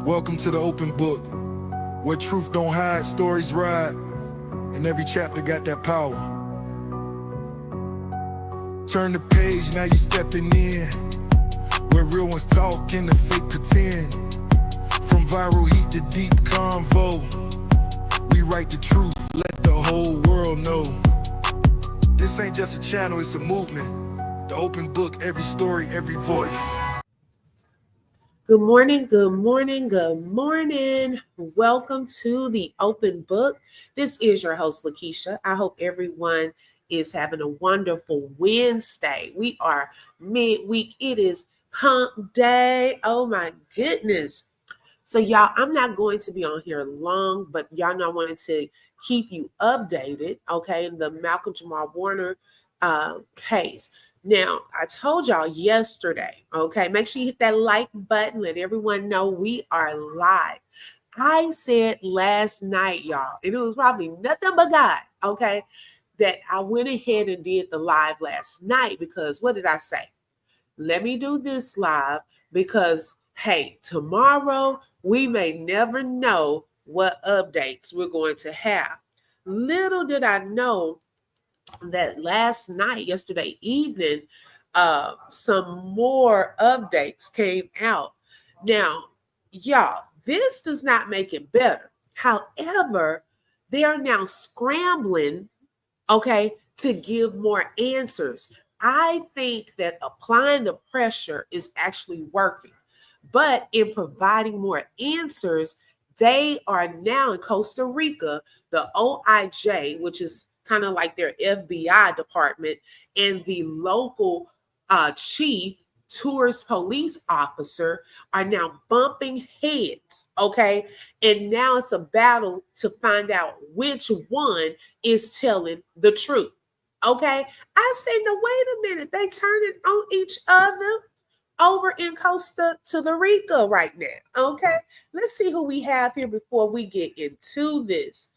Welcome to the open book, where truth don't hide, stories ride, and every chapter got that power. Turn the page, now you stepping in, where real ones talk and the fake pretend. From viral heat to deep convo, we write the truth, let the whole world know. This ain't just a channel, it's a movement. The open book, every story, every voice. Good morning, good morning, good morning. Welcome to the open book. This is your host, Lakeisha. I hope everyone is having a wonderful Wednesday. We are midweek. It is hump day. Oh my goodness. So y'all, I'm not going to be on here long, but y'all know I wanted to keep you updated, okay, in the Malcolm Jamal Warner case. Now, I told y'all yesterday, okay, make sure you hit that like button, let everyone know we are live. I said last night, y'all, and it was probably nothing but God, okay, that I went ahead and did the live last night because what did I say? Let me do this live because, hey, tomorrow we may never know what updates we're going to have. Little did I know that last night, yesterday evening, some more updates came out. Now, y'all, this does not make it better. However, they are now scrambling, okay, to give more answers. I think that applying the pressure is actually working, but in providing more answers, they are now in Costa Rica, the OIJ, which is kind of like their FBI department, and the local chief tourist police officer are now bumping heads, okay? And now it's a battle to find out which one is telling the truth, okay? I say, no, wait a minute. They turning on each other over in Costa Rica right now, okay? Let's see who we have here before we get into this.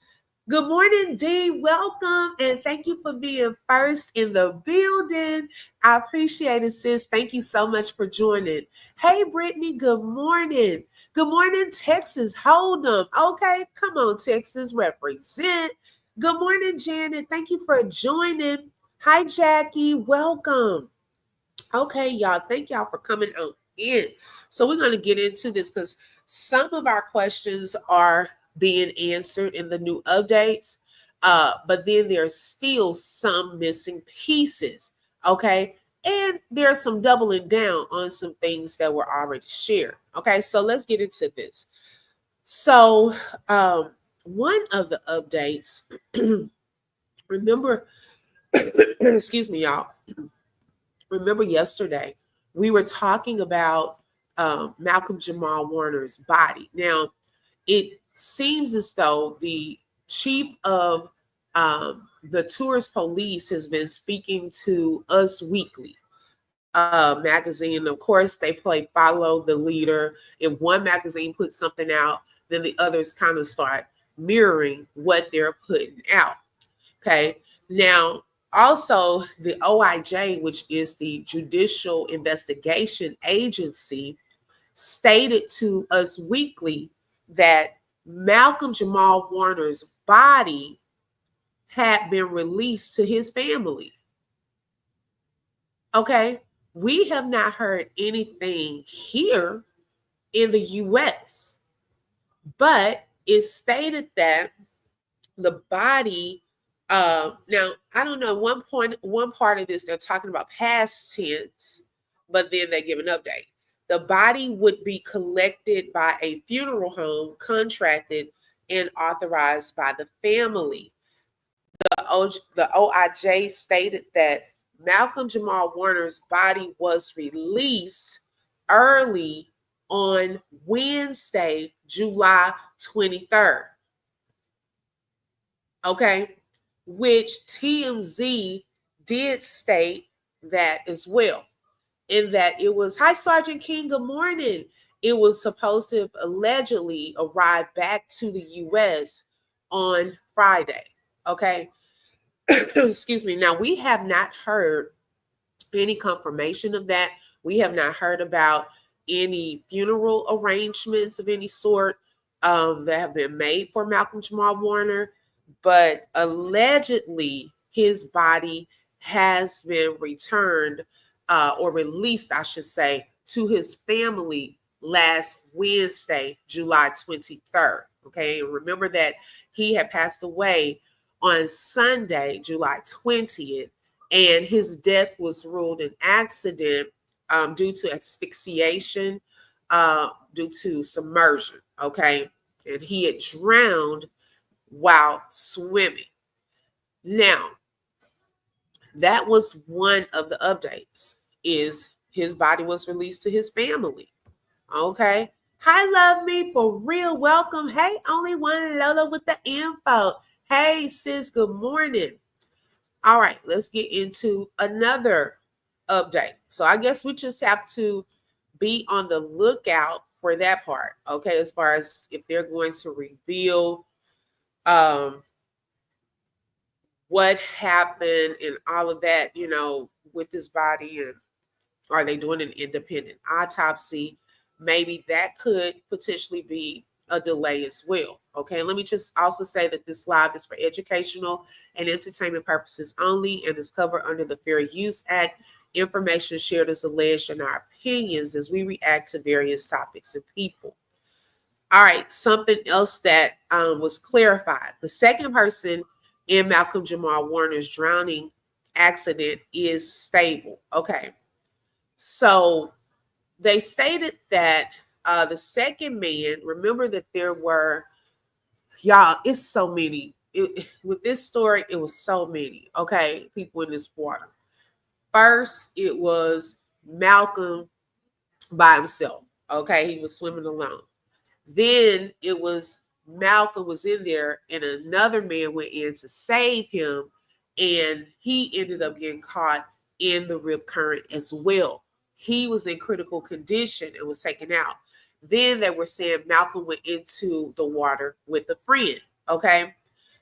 Good morning, Dee. Welcome, and thank you for being first in the building. I appreciate it, sis. Thank you so much for joining. Hey, Brittany, good morning. Good morning, Texas. Hold 'em. Okay, come on, Texas, represent. Good morning, Janet. Thank you for joining. Hi, Jackie. Welcome. Okay, y'all. Thank y'all for coming on in. So we're going to get into this because some of our questions are being answered in the new updates, but then there's still some missing pieces, okay? And there's some doubling down on some things that were already shared, okay? So let's get into this. So one of the updates, remember, excuse me, y'all. Remember yesterday, we were talking about Malcolm Jamal Warner's body. Now, it seems as though the chief of the tourist police has been speaking to Us Weekly magazine. Of course, they follow the leader. If one magazine puts something out, then the others kind of start mirroring what they're putting out. Okay. Now, also, the OIJ, which is the Judicial Investigation Agency, stated to Us Weekly that Malcolm Jamal Warner's body had been released to his family. Okay, we have not heard anything here in the US, but it stated that the body, now I don't know, one part of this, they're talking about past tense, but then they give an update. The body would be collected by a funeral home contracted and authorized by the family. The OIJ stated that Malcolm Jamal Warner's body was released early on Wednesday, July 23rd. Okay, which TMZ did state that as well. In that it was, hi, Sergeant King, good morning. It was supposed to have allegedly arrived back to the US on Friday. Okay. Excuse me. Now, we have not heard any confirmation of that. We have not heard about any funeral arrangements of any sort that have been made for Malcolm Jamal Warner, but allegedly his body has been returned or released, I should say, to his family last Wednesday, July 23rd. Okay, and remember that he had passed away on Sunday, July 20th, and his death was ruled an accident due to asphyxiation, due to submersion. Okay, and he had drowned while swimming. Now, that was one of the updates, is his body was released to his family. Okay. Hi, love me for real. Welcome. Hey, only one Lola with the info. Hey, sis, good morning. All right, let's get into another update. So I guess we just have to be on the lookout for that part. Okay, as far as if they're going to reveal what happened and all of that, with his body, and are they doing an independent autopsy? Maybe that could potentially be a delay as well. Okay, let me just also say that this live is for educational and entertainment purposes only and is covered under the Fair Use Act. Information shared is alleged in our opinions as we react to various topics and people. All right, something else that was clarified. The second person in Malcolm Jamal Warner's drowning accident is stable. Okay, so they stated that the second man, remember that there were, y'all, it's so many. With this story, it was so many, okay, people in this water. First, it was Malcolm by himself, okay? He was swimming alone. Then it was Malcolm was in there and another man went in to save him, and he ended up getting caught in the rip current as well. He was in critical condition and was taken out. Then they were saying Malcolm went into the water with a friend. Okay.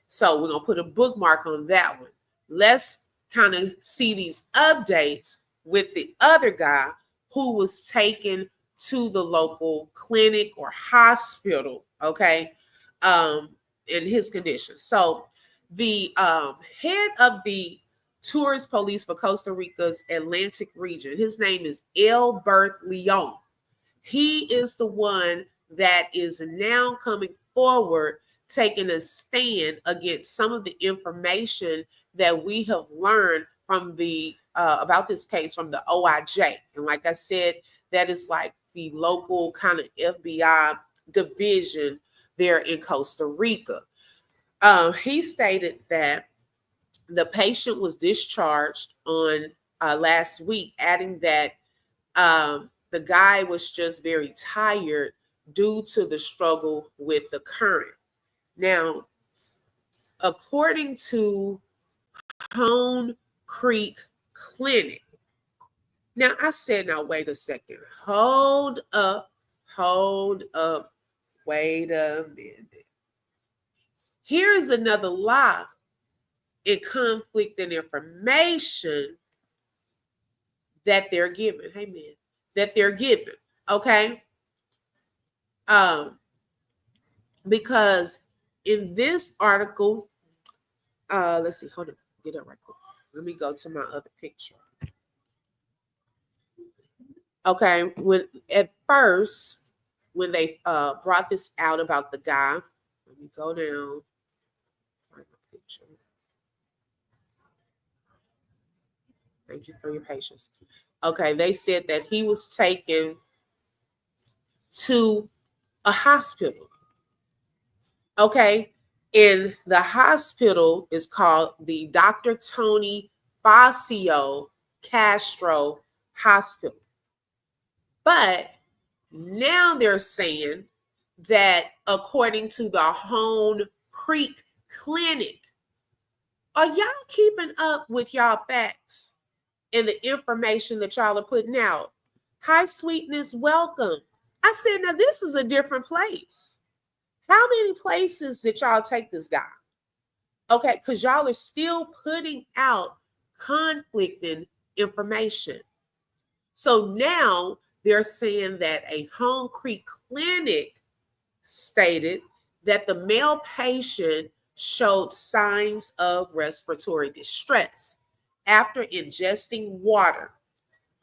So we're going to put a bookmark on that one. Let's kind of see these updates with the other guy who was taken to the local clinic or hospital. Okay. In his condition. So the head of the tourist police for Costa Rica's Atlantic region, his name is Albert Leon. He is the one that is now coming forward, taking a stand against some of the information that we have learned from the about this case from the OIJ. And like I said, that is like the local kind of FBI division there in Costa Rica. He stated that the patient was discharged on last week, adding that the guy was just very tired due to the struggle with the current. Now, according to Hone Creek Clinic, now I said, now wait a second, hold up, wait a minute. Here is another lie and conflicting information that they're given. Hey man, that they're given. Okay. Because in this article, let's see, hold on, get it right quick. Let me go to my other picture. Okay, when at first, when they brought this out about the guy, let me go down, find my picture. Thank you for your patience. Okay, they said that he was taken to a hospital. Okay, and the hospital is called the Dr. Tony Facio Castro Hospital. But now they're saying that according to the Hone Creek Clinic, are y'all keeping up with y'all facts and the information that y'all are putting out? Hi, sweetness, welcome. I said, now this is a different place. How many places did y'all take this guy? Okay, because y'all are still putting out conflicting information. So now they're saying that a Home Creek clinic stated that the male patient showed signs of respiratory distress after ingesting water,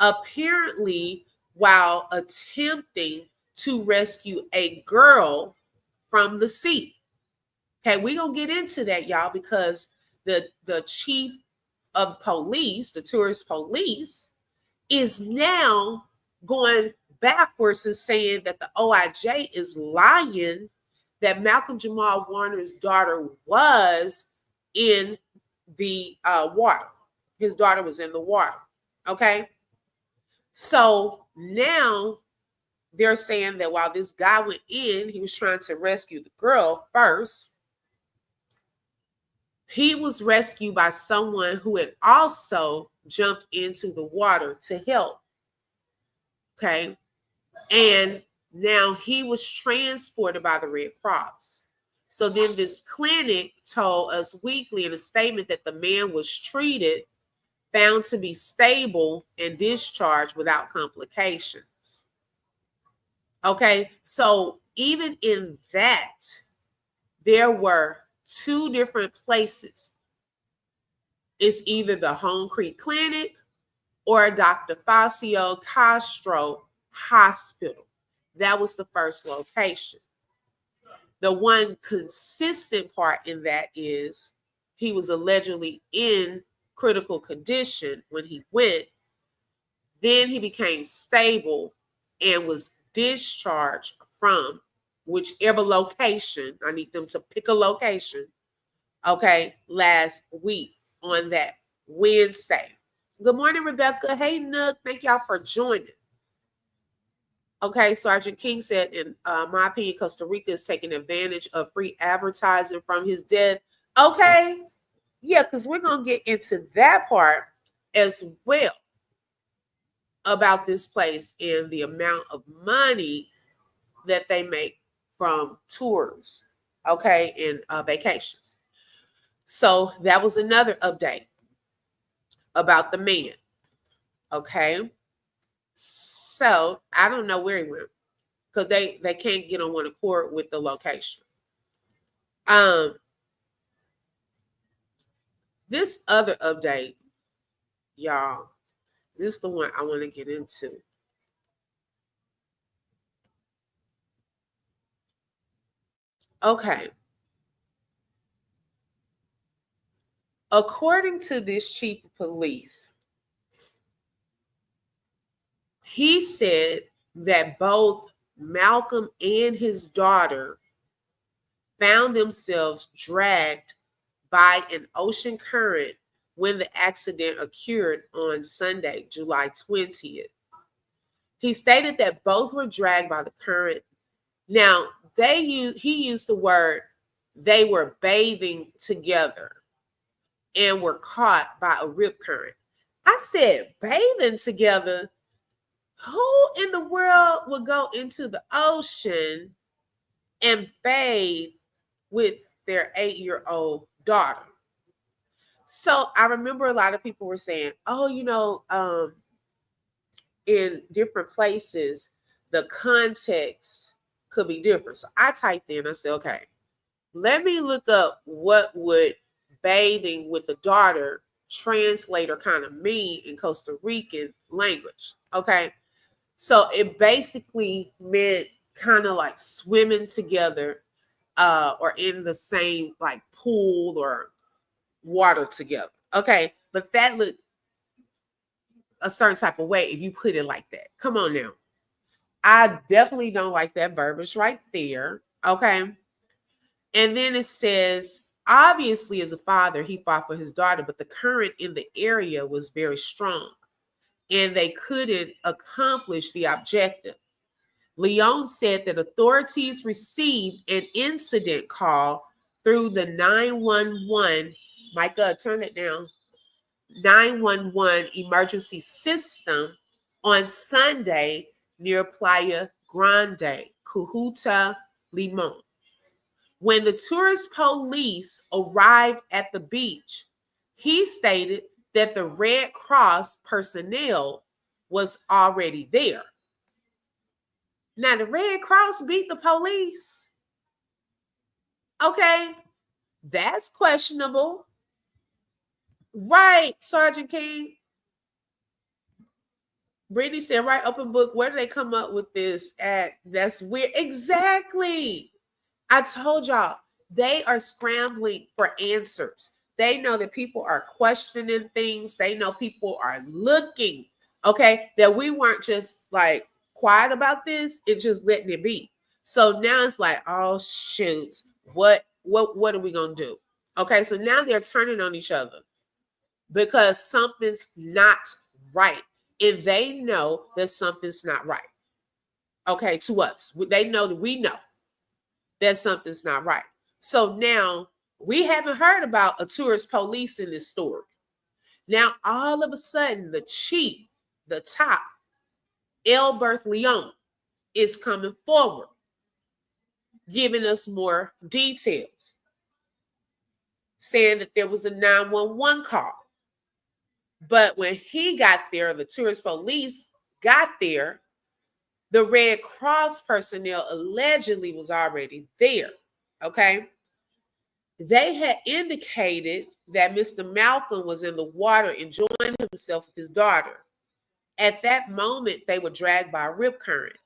apparently while attempting to rescue a girl from the sea. Okay, we're going to get into that, y'all, because the chief of police, the tourist police, is now going backwards and saying that the OIJ is lying, that Malcolm Jamal Warner's daughter was in the water. His daughter was in the water. Okay. So now they're saying that while this guy went in, he was trying to rescue the girl first. He was rescued by someone who had also jumped into the water to help. Okay. And now he was transported by the Red Cross. So then this clinic told us weekly in a statement that the man was treated, found to be stable, and discharged without complications. Okay, so even in that, there were two different places. It's either the Home Creek Clinic or Dr. Facio Castro Hospital. That was the first location. The one consistent part in that is he was allegedly in critical condition when he went. Then he became stable and was discharged from whichever location. I need them to pick a location. Okay, last week on that Wednesday. Good morning, Rebecca. Hey, Nook. Thank y'all for joining. Okay, Sergeant King said, in my opinion, Costa Rica is taking advantage of free advertising from his death. Okay, yeah, because we're going to get into that part as well about this place and the amount of money that they make from tours, okay, and vacations. So that was another update about the man, okay? So I don't know where he went because they can't get on one accord with the location. This other update, y'all, this is the one I want to get into. Okay. According to this chief of police, he said that both Malcolm and his daughter found themselves dragged by an ocean current when the accident occurred on Sunday, July 20th. He stated that both were dragged by the current. Now, he used the word they were bathing together and were caught by a rip current. I said, bathing together? Who in the world would go into the ocean and bathe with their 8-year-old daughter? So I remember a lot of people were saying, oh, in different places, the context could be different. So I typed in, I said, okay, let me look up what would bathing with a daughter translator kind of mean in Costa Rican language. Okay. So it basically meant kind of like swimming together or in the same like pool or water together. Okay. But that looked a certain type of way if you put it like that. Come on now. I definitely don't like that verbiage right there. Okay. And then it says, obviously, as a father, he fought for his daughter, but the current in the area was very strong and they couldn't accomplish the objective. Leon said that authorities received an incident call through the 911, Micah, turn it down, 911 emergency system on Sunday near Playa Grande, Cujuta, Limon. When the tourist police arrived at the beach, he stated that the Red Cross personnel was already there. Now, the Red Cross beat the police. Okay, that's questionable. Right, Sergeant King. Brittany said, right, open book. Where do they come up with this at? That's weird. Exactly. I told y'all, they are scrambling for answers. They know that people are questioning things. They know people are looking, okay, that we weren't just like quiet about this and just letting it be. So now it's like, oh shoot, what are we gonna do? Okay, so now they're turning on each other because something's not right. And they know that something's not right. Okay, to us. They know that we know that something's not right. So now we haven't heard about a tourist police in this story. Now, all of a sudden, the chief, the top, Elberth Leon, is coming forward, giving us more details, saying that there was a 911 call. But when he got there, the tourist police got there, the Red Cross personnel allegedly was already there. Okay. They had indicated that Mr. Malcolm was in the water enjoying himself with his daughter. At that moment, they were dragged by a rip current.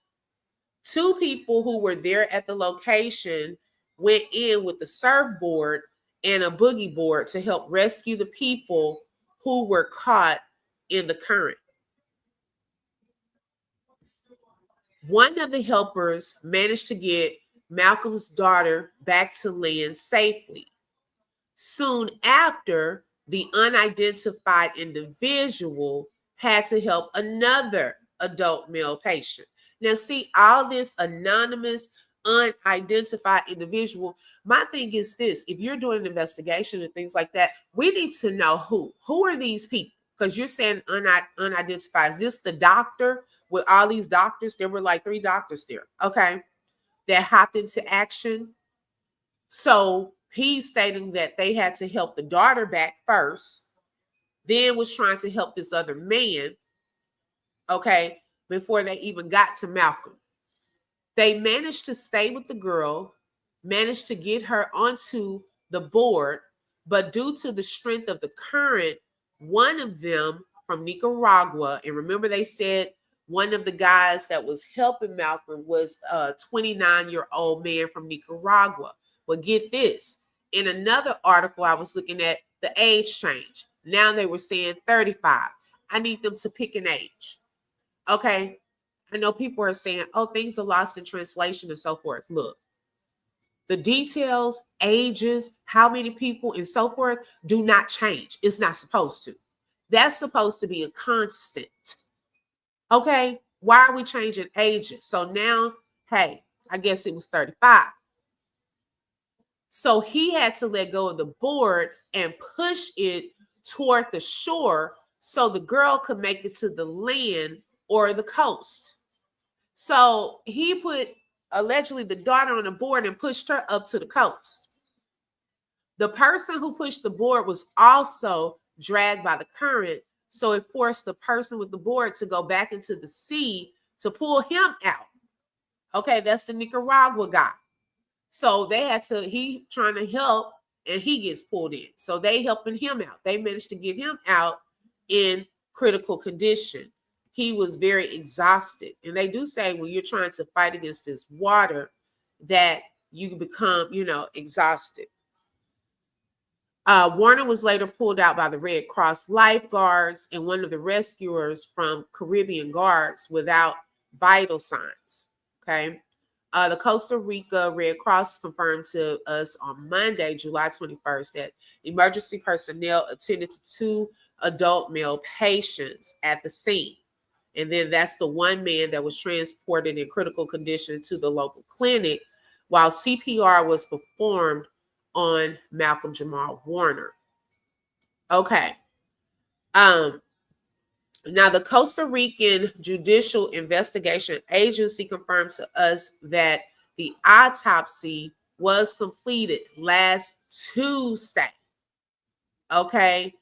Two people who were there at the location went in with a surfboard and a boogie board to help rescue the people who were caught in the current. One of the helpers managed to get Malcolm's daughter back to land safely. Soon after, the unidentified individual had to help another adult male patient. Now, see, all this anonymous, unidentified individual. My thing is this: if you're doing an investigation and things like that, we need to know who are these people? Because you're saying unidentified. Is this the doctor with all these doctors? There were like 3 doctors there, okay, that hopped into action. So he's stating that they had to help the daughter back first, then was trying to help this other man, okay, before they even got to Malcolm. They managed to stay with the girl, managed to get her onto the board, but due to the strength of the current, one of them from Nicaragua, and remember they said one of the guys that was helping Malcolm was a 29-year-old man from Nicaragua. Well, get this. In another article I was looking at, the age change. Now they were saying 35. I need them to pick an age. Okay. I know people are saying, oh, things are lost in translation and so forth. Look, the details, ages, how many people, and so forth do not change. It's not supposed to. That's supposed to be a constant. Okay. Why are we changing ages? So now, hey, I guess it was 35. So he had to let go of the board and push it toward the shore so the girl could make it to the land or the coast. So he put allegedly the daughter on the board and pushed her up to the coast. The person who pushed the board was also dragged by the current, so it forced the person with the board to go back into the sea to pull him out. Okay, that's the Nicaragua guy. So they had to, he trying to help and he gets pulled in. So they helping him out. They managed to get him out in critical condition. He was very exhausted. And they do say when you're trying to fight against this water that you become, exhausted. Warner was later pulled out by the Red Cross lifeguards and one of the rescuers from Caribbean Guards without vital signs. Okay. The Costa Rica Red Cross confirmed to us on Monday, July 21st, that emergency personnel attended to 2 adult male patients at the scene. And then that's the one man that was transported in critical condition to the local clinic while CPR was performed on Malcolm Jamal Warner. Okay. Now, the Costa Rican Judicial Investigation Agency confirmed to us that the autopsy was completed last Tuesday. Okay.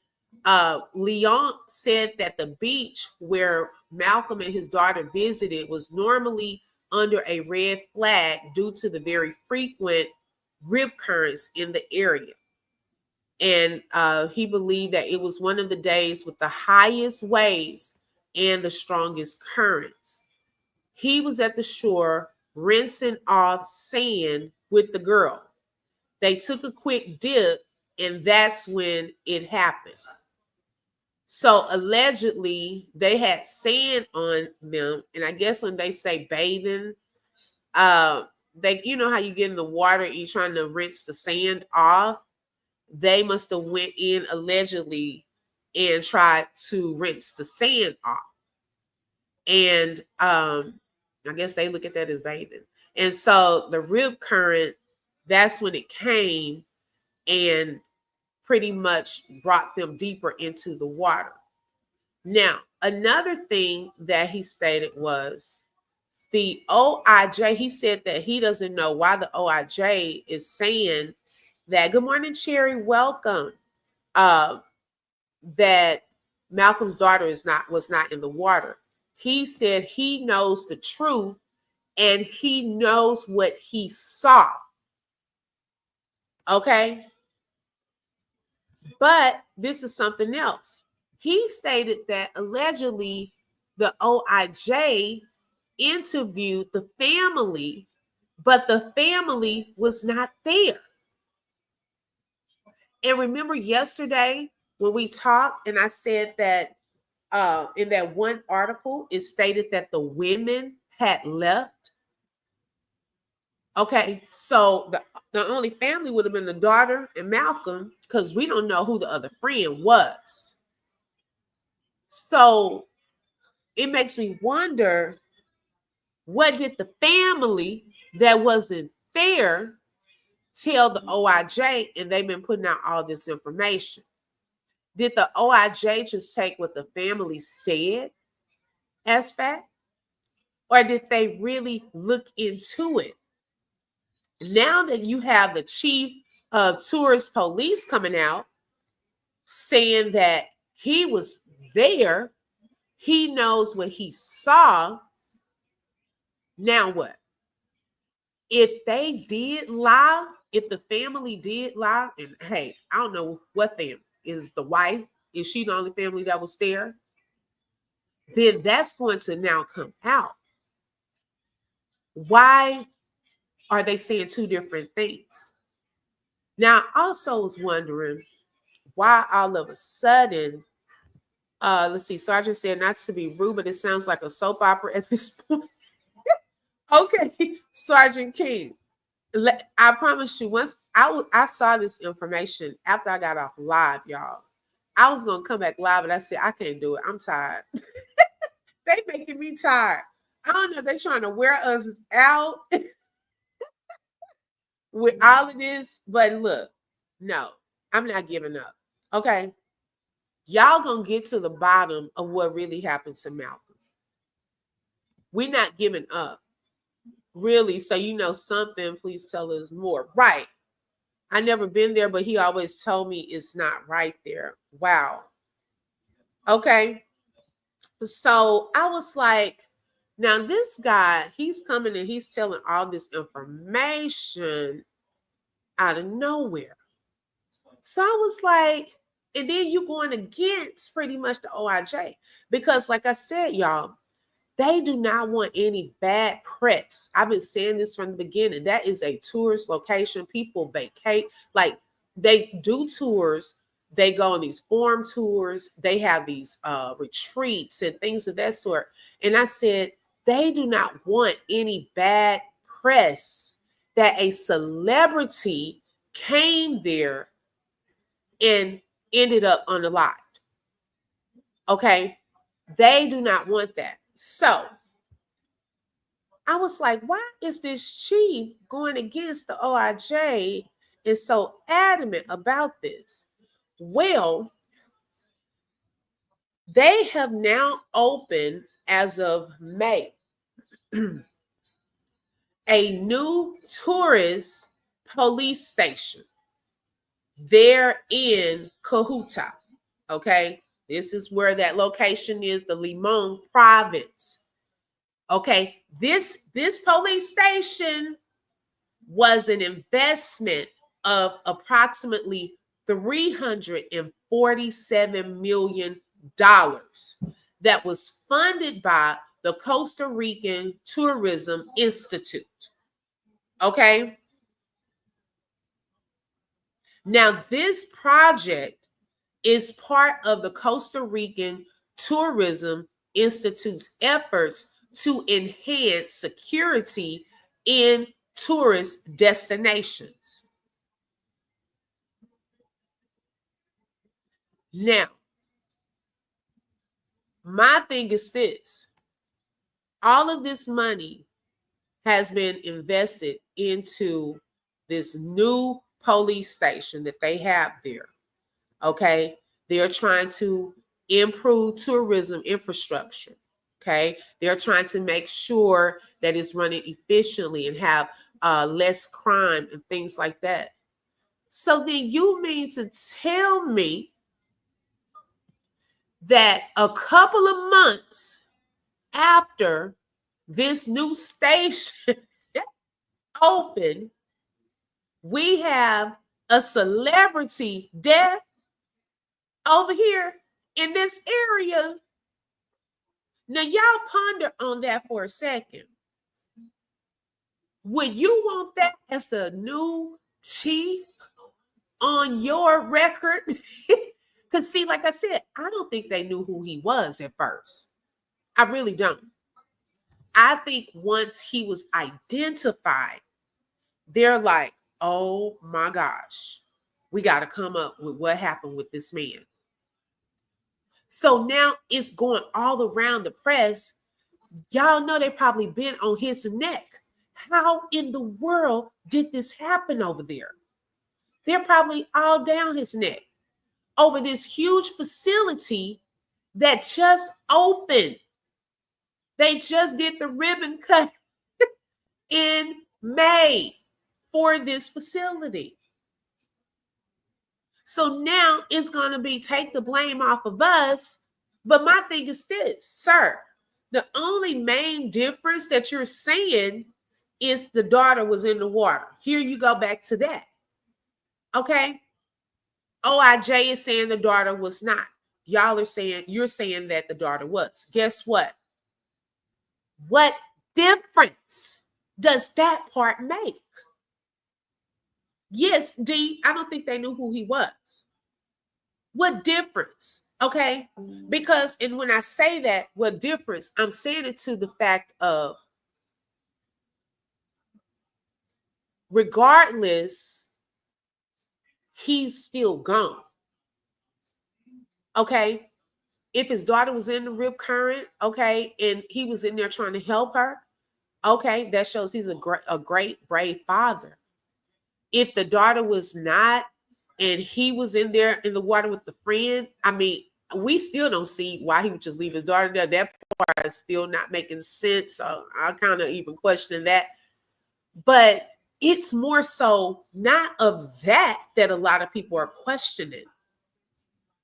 Leon said that the beach where Malcolm and his daughter visited was normally under a red flag due to the very frequent rip currents in the area. And he believed that it was one of the days with the highest waves and the strongest currents. He was at the shore rinsing off sand with the girl. They took a quick dip, and that's when it happened. So allegedly, they had sand on them, and I guess when they say bathing, they, you know how you get in the water and you're trying to rinse the sand off. They must have went in allegedly and tried to rinse the sand off, and I guess they look at that as bathing. And so the rip current, that's when it came and pretty much brought them deeper into the water. Now, another thing that he stated was the OIJ. He said that he doesn't know why the OIJ is saying that, good morning, Cherry, welcome, that Malcolm's daughter was not in the water. He said he knows the truth and he knows what he saw. Okay? But this is something else. He stated that allegedly the OIJ interviewed the family, but the family was not there. And remember yesterday when we talked and I said that in that one article, it stated that the women had left. Okay, so the only family would have been the daughter and Malcolm, because we don't know who the other friend was. So it makes me wonder, what did the family that wasn't there tell the OIJ, and they've been putting out all this information? Did the OIJ just take what the family said as fact? Or did they really look into it? Now that you have the chief of tourist police coming out saying that he was there, he knows what he saw. Now what? If they did lie, if the family did lie, and hey, I don't know what family, is the wife, is she the only family that was there? Then that's going to now come out. Why are they saying two different things? Now, I also was wondering why all of a sudden, let's see, Sergeant said not to be rude, but it sounds like a soap opera at this point. Okay, Sergeant King, I promise you, once I saw this information after I got off live, y'all, I was going to come back live, and I said, I can't do it. I'm tired. They making me tired. I don't know if they're trying to wear us out with all of this, but look, no, I'm not giving up. Okay. Y'all gonna get to the bottom of what really happened to Malcolm. We're not giving up. Really, so you know something, please tell us more. Right. I never been there, but he always told me it's not right there. Wow. Okay. So I was like, now this guy, he's coming and he's telling all this information out of nowhere. So I was like, and then you going against pretty much the OIJ. Because like I said, y'all, they do not want any bad press. I've been saying this from the beginning. That is a tourist location. People vacate. Like they do tours. They go on these farm tours. They have these retreats and things of that sort. And I said, they do not want any bad press that a celebrity came there and ended up unalived. Okay. They do not want that. So I was like, why is this chief going against the OIJ and so adamant about this? Well, they have now opened, as of May, a new tourist police station there in Cahuta. Okay. This is where that location is, the Limon province. Okay, this police station was an investment of approximately $347 million that was funded by the Costa Rican Tourism Institute. Okay. Now, this project is part of the Costa Rican Tourism Institute's efforts to enhance security in tourist destinations. Now, my thing is this: all of this money has been invested into this new police station that they have there. Okay. They're trying to improve tourism infrastructure. Okay. They're trying to make sure that it's running efficiently and have less crime and things like that. So then you mean to tell me that a couple of months after this new station opened, we have a celebrity death over here in this area? Now, y'all ponder on that for a second. Would you want that as the new chief on your record? Because, see, like I said, I don't think they knew who he was at first. I really don't. I think once he was identified, they're like, oh my gosh, we got to come up with what happened with this man. So now it's going all around the press. Y'all know they probably been on his neck. How in the world did this happen over there? They're probably all down his neck over this huge facility that just opened. They just did the ribbon cut in May for this facility. So now it's going to be take the blame off of us. But my thing is this, sir, the only main difference that you're saying is the daughter was in the water. Here you go back to that. Okay. OIJ is saying the daughter was not. Y'all are saying, you're saying that the daughter was. Guess what? What difference does that part make? Yes, D, I don't think they knew who he was. What difference? Okay. Because, and when I say that, what difference, I'm saying it to the fact of, regardless, he's still gone. Okay. If his daughter was in the rip current, okay, and he was in there trying to help her, okay, that shows he's a great, brave father. If the daughter was not, and he was in there in the water with the friend, I mean, we still don't see why he would just leave his daughter there. That part is still not making sense. So I kind of even question that. But it's more so not of that a lot of people are questioning.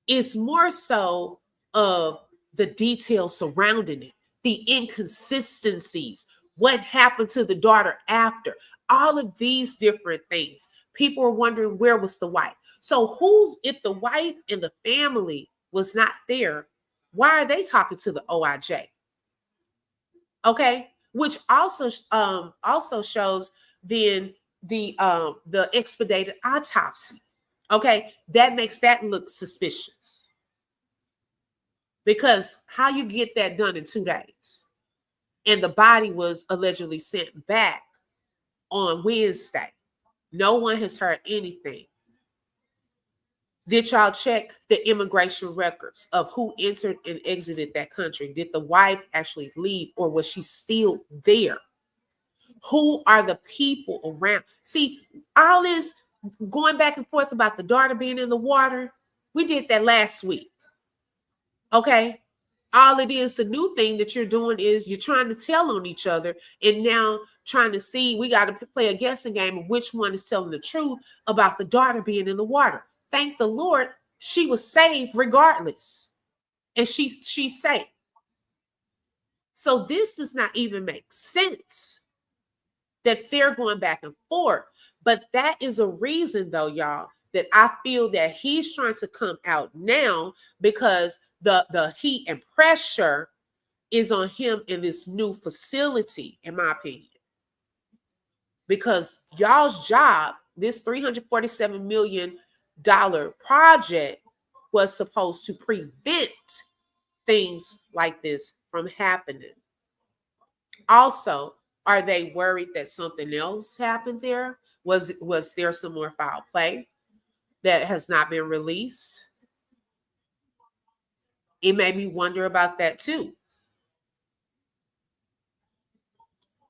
It's more so of the details surrounding it, the inconsistencies, what happened to the daughter after, all of these different things. People are wondering, where was the wife? So if the wife and the family was not there, why are they talking to the OIJ? Okay, which also shows then the expedited autopsy. Okay, that makes that look suspicious. Because how you get that done in 2 days? And the body was allegedly sent back on Wednesday. No one has heard anything. Did y'all check the immigration records of who entered and exited that country? Did the wife actually leave, or was she still there? Who are the people around? See, all this going back and forth about the daughter being in the water, we did that last week. Okay. All it is, the new thing that you're doing is you're trying to tell on each other, and now trying to see, we got to play a guessing game of which one is telling the truth about the daughter being in the water. Thank the Lord, she was saved regardless. And she's safe. So this does not even make sense that they're going back and forth. But that is a reason, though, y'all, that I feel that he's trying to come out now, because the heat and pressure is on him in this new facility, in my opinion. Because y'all's job, this $347 million project, was supposed to prevent things like this from happening. Also, are they worried that something else happened there? Was there some more foul play that has not been released? It made me wonder about that too.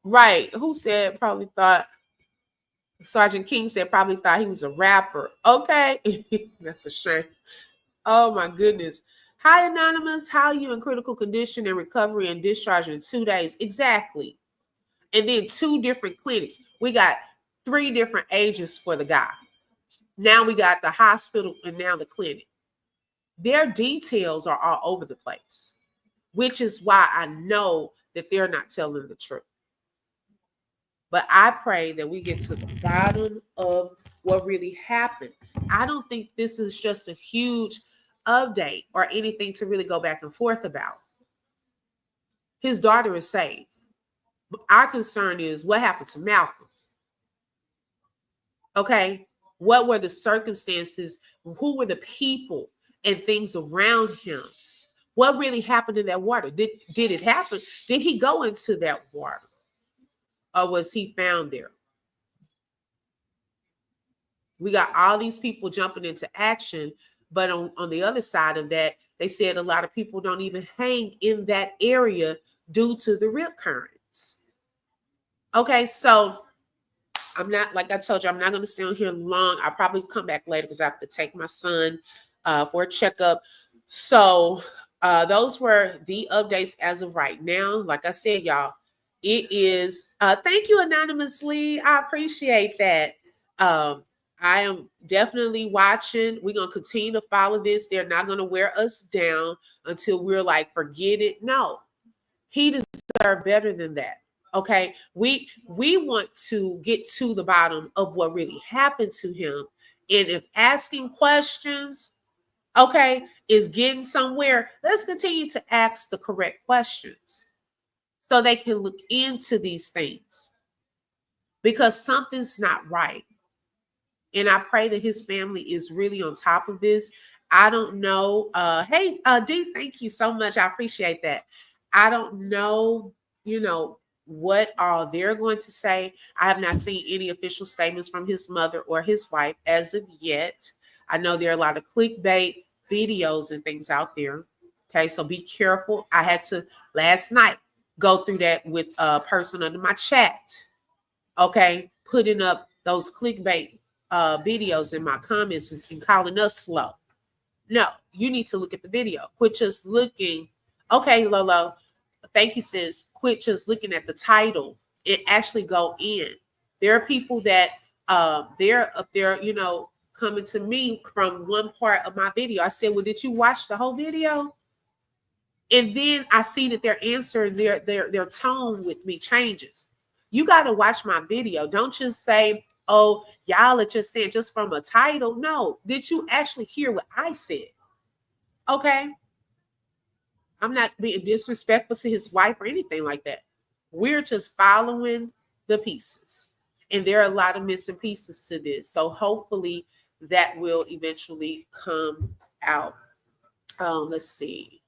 Right. Who said probably thought Sergeant King said probably thought he was a rapper. Okay. That's a shame. Oh my goodness. Hi, Anonymous. How are you in critical condition and recovery and discharge in 2 days? Exactly. And then 2 different clinics. We got 3 different ages for the guy. Now we got the hospital and now the clinic. Their details are all over the place, which is why I know that they're not telling the truth. But I pray that we get to the bottom of what really happened. I don't think this is just a huge update or anything to really go back and forth about. His daughter is safe. Our concern is what happened to Malcolm. Okay. What were the circumstances? Who were the people and things around him? What really happened in that water? Did it happen? Did he go into that water? Or was he found there? We got all these people jumping into action, but on the other side of that, they said a lot of people don't even hang in that area due to the rip currents. Okay, so I'm not, like I told you, I'm not going to stay on here long. I'll probably come back later because I have to take my son for a checkup. So those were the updates as of right now. Like I said, y'all, it is, thank you anonymously. I appreciate that. I am definitely watching. We're going to continue to follow this. They're not going to wear us down until we're like, forget it. No, he deserves better than that. Okay, we want to get to the bottom of what really happened to him. And if asking questions, okay, is getting somewhere, let's continue to ask the correct questions so they can look into these things, because something's not right. And I pray that his family is really on top of this. I don't know. Hey, D, thank you so much. I appreciate that. I don't know, what all they're going to say. I have not seen any official statements from his mother or his wife as of yet. I know there are a lot of clickbait videos and things out there. Okay, so be careful. I had to last night go through that with a person under my chat. Okay, putting up those clickbait videos in my comments and calling us slow. No, you need to look at the video. Quit just looking. Okay, Lolo, thank you, sis. Quit just looking at the title and actually go in. There are people that they're up there, coming to me from one part of my video. I said, well, did you watch the whole video? And then I see that their answer, their tone with me changes. You got to watch my video. Don't just say, oh, y'all are just saying just from a title. No, did you actually hear what I said? Okay. I'm not being disrespectful to his wife or anything like that. We're just following the pieces. And there are a lot of missing pieces to this. So hopefully that will eventually come out. Let's see.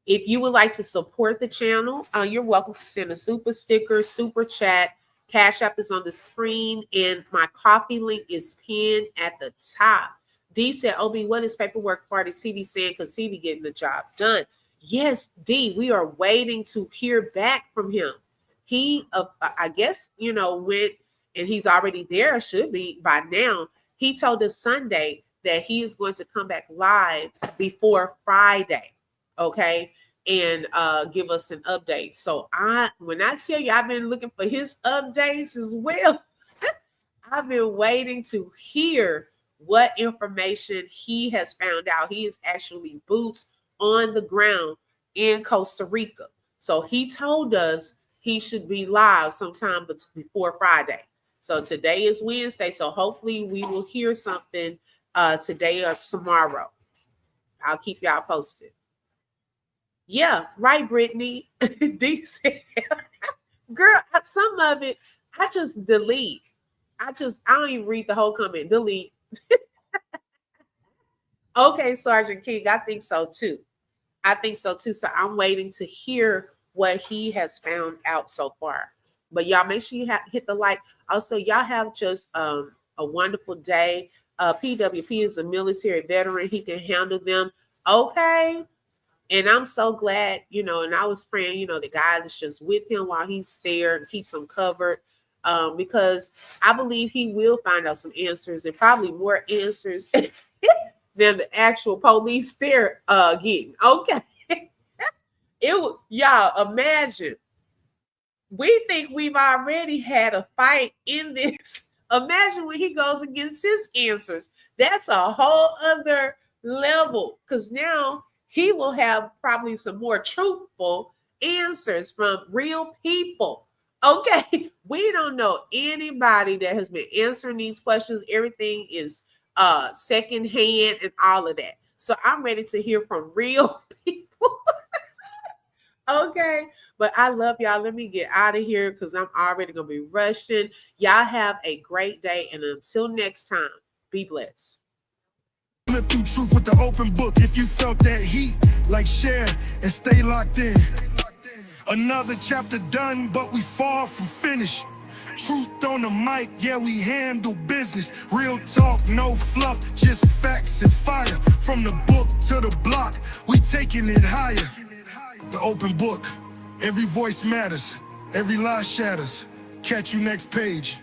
If you would like to support the channel, you're welcome to send a super sticker, super chat. Cash App is on the screen, and my coffee link is pinned at the top. D said, OB, what is paperwork party TV saying? Because he be getting the job done. Yes, D, we are waiting to hear back from him. He, I guess, went, and he's already there, should be by now. He told us Sunday that he is going to come back live before Friday. Okay, and give us an update. So when I tell you I've been looking for his updates as well, I've been waiting to hear what information he has found out. He is actually boots on the ground in Costa Rica. So he told us he should be live sometime before Friday. So today is Wednesday. So hopefully we will hear something today or tomorrow. I'll keep y'all posted. Yeah, right, Brittany. D said, girl, some of it I just delete. I don't even read the whole comment. Delete. Okay, Sergeant King, I think so too. I think so too. So I'm waiting to hear what he has found out so far. But y'all make sure you hit the like. Also, y'all have just a wonderful day. PWP is a military veteran. He can handle them. Okay. And I'm so glad, and I was praying, the God is just with him while he's there and keeps him covered. Because I believe he will find out some answers and probably more answers than the actual police they're getting. Okay. Y'all imagine. We think we've already had a fight in this. Imagine when he goes and gets his answers. That's a whole other level. Because now he will have probably some more truthful answers from real people. Okay. We don't know anybody that has been answering these questions. Everything is secondhand and all of that. So I'm ready to hear from real people. Okay, but I love y'all. Let me get out of here because I'm already going to be rushing. Y'all have a great day. And until next time, be blessed. Flip through truth with the open book. If you felt that heat, like share and stay locked in. Another chapter done, but we far from finished. Truth on the mic, yeah, we handle business. Real talk, no fluff, just facts and fire. From the book to the block, we taking it higher. The open book, every voice matters, every lie shatters. Catch you next page.